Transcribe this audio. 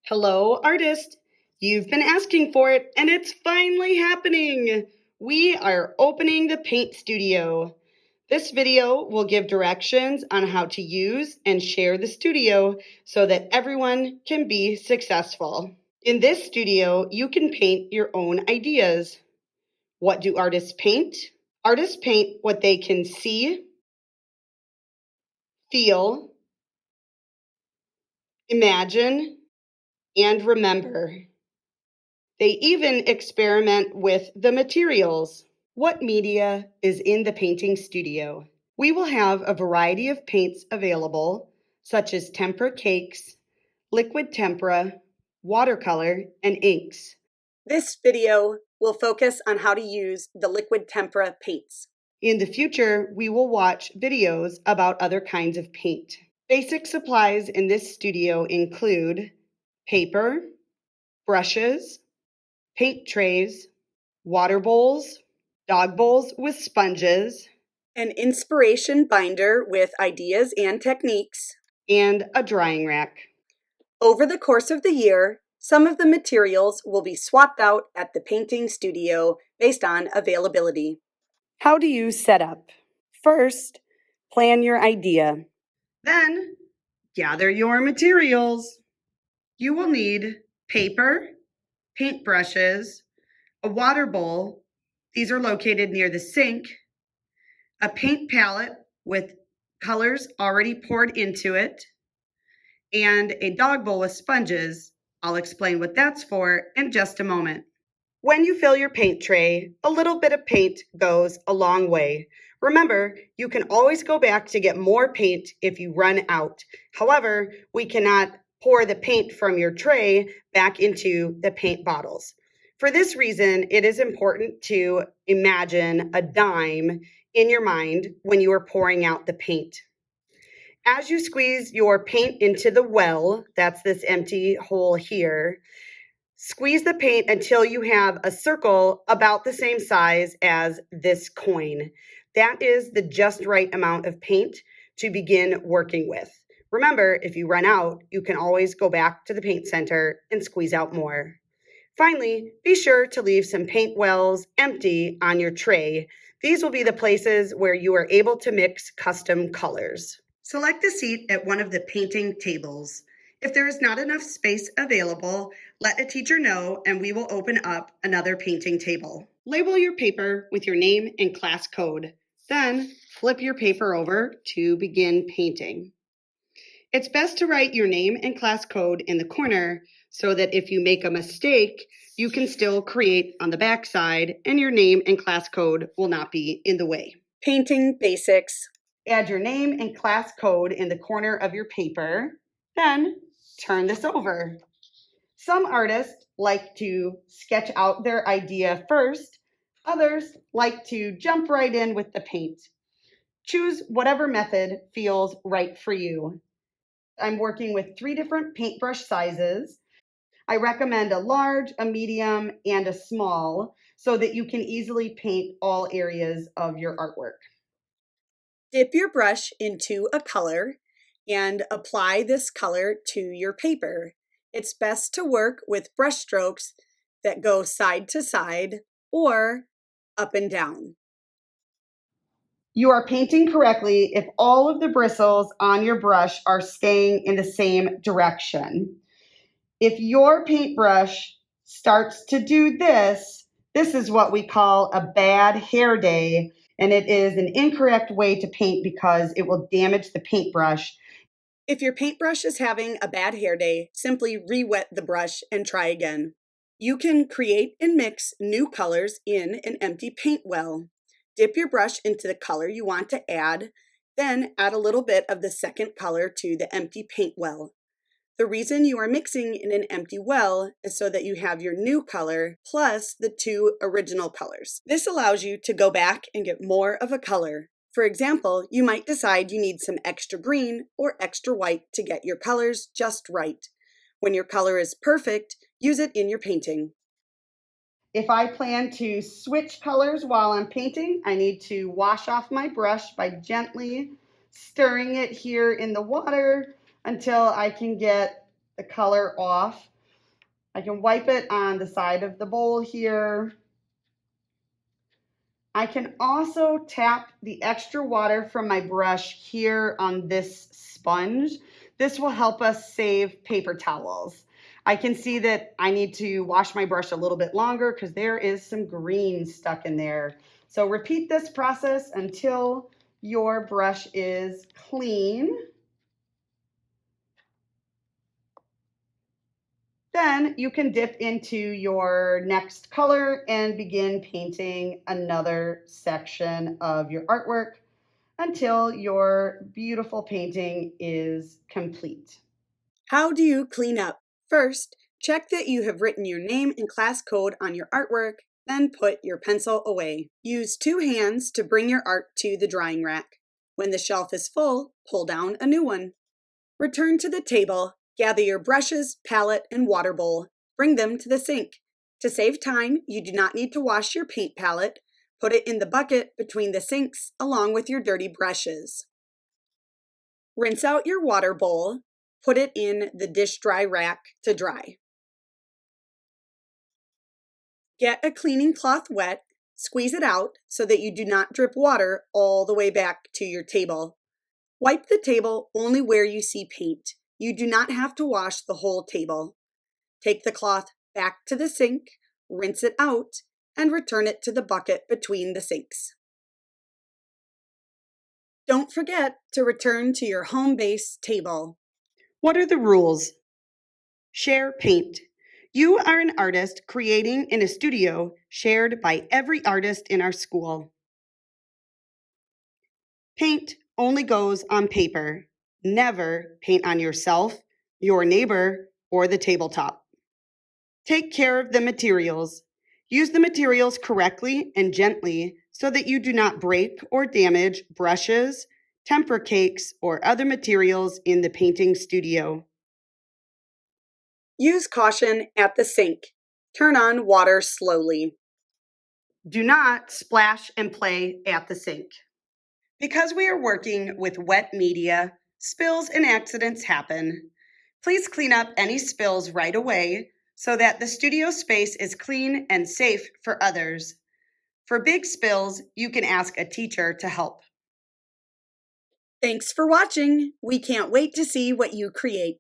Hello, artist. You've been asking for it, and it's finally happening. We are opening the paint studio. This video will give directions on how to use and share the studio so that everyone can be successful. In this studio, you can paint your own ideas. What do artists paint? Artists paint what they can see, feel, imagine, and remember. They even experiment with the materials. What media is in the painting studio? We will have a variety of paints available, such as tempera cakes, liquid tempera, watercolor, and inks. This video will focus on how to use the liquid tempera paints. In the future, we will watch videos about other kinds of paint. Basic supplies in this studio include paper, brushes, paint trays, water bowls, dog bowls with sponges, an inspiration binder with ideas and techniques, and a drying rack. Over the course of the year, some of the materials will be swapped out at the painting studio based on availability. How do you set up? First, plan your idea. Then, gather your materials. You will need paper, paintbrushes, a water bowl, these are located near the sink, a paint palette with colors already poured into it, and a dog bowl with sponges. I'll explain what that's for in just a moment. When you fill your paint tray, a little bit of paint goes a long way. Remember, you can always go back to get more paint if you run out. However, we cannot pour the paint from your tray back into the paint bottles. For this reason, it is important to imagine a dime in your mind when you are pouring out the paint. As you squeeze your paint into the well, that's this empty hole here, squeeze the paint until you have a circle about the same size as this coin. That is the just right amount of paint to begin working with. Remember, if you run out, you can always go back to the paint center and squeeze out more. Finally, be sure to leave some paint wells empty on your tray. These will be the places where you are able to mix custom colors. Select a seat at one of the painting tables. If there is not enough space available, let a teacher know and we will open up another painting table. Label your paper with your name and class code. Then flip your paper over to begin painting. It's best to write your name and class code in the corner so that if you make a mistake, you can still create on the back side and your name and class code will not be in the way. Painting basics. Add your name and class code in the corner of your paper. Then turn this over. Some artists like to sketch out their idea first. Others like to jump right in with the paint. Choose whatever method feels right for you. I'm working with 3 different paintbrush sizes. I recommend a large, a medium, and a small so that you can easily paint all areas of your artwork. Dip your brush into a color and apply this color to your paper. It's best to work with brush strokes that go side to side or up and down. You are painting correctly if all of the bristles on your brush are staying in the same direction. If your paintbrush starts to do this, this is what we call a bad hair day, and it is an incorrect way to paint because it will damage the paintbrush. If your paintbrush is having a bad hair day, simply re-wet the brush and try again. You can create and mix new colors in an empty paint well. Dip your brush into the color you want to add, then add a little bit of the second color to the empty paint well. The reason you are mixing in an empty well is so that you have your new color plus the 2 original colors. This allows you to go back and get more of a color. For example, you might decide you need some extra green or extra white to get your colors just right. When your color is perfect, use it in your painting. If I plan to switch colors while I'm painting, I need to wash off my brush by gently stirring it here in the water until I can get the color off. I can wipe it on the side of the bowl here. I can also tap the extra water from my brush here on this sponge. This will help us save paper towels. I can see that I need to wash my brush a little bit longer because there is some green stuck in there. So repeat this process until your brush is clean. Then you can dip into your next color and begin painting another section of your artwork until your beautiful painting is complete. How do you clean up? First, check that you have written your name and class code on your artwork, then put your pencil away. Use 2 hands to bring your art to the drying rack. When the shelf is full, pull down a new one. Return to the table, gather your brushes, palette, and water bowl. Bring them to the sink. To save time, you do not need to wash your paint palette. Put it in the bucket between the sinks along with your dirty brushes. Rinse out your water bowl. Put it in the dish dry rack to dry. Get a cleaning cloth wet. Squeeze it out so that you do not drip water all the way back to your table. Wipe the table only where you see paint. You do not have to wash the whole table. Take the cloth back to the sink, rinse it out, and return it to the bucket between the sinks. Don't forget to return to your home base table. What are the rules? Share paint. You are an artist creating in a studio shared by every artist in our school. Paint only goes on paper. Never paint on yourself, your neighbor, or the tabletop. Take care of the materials. Use the materials correctly and gently so that you do not break or damage brushes, tempera cakes, or other materials in the painting studio. Use caution at the sink. Turn on water slowly. Do not splash and play at the sink. Because we are working with wet media, spills and accidents happen. Please clean up any spills right away so that the studio space is clean and safe for others. For big spills, you can ask a teacher to help. Thanks for watching. We can't wait to see what you create.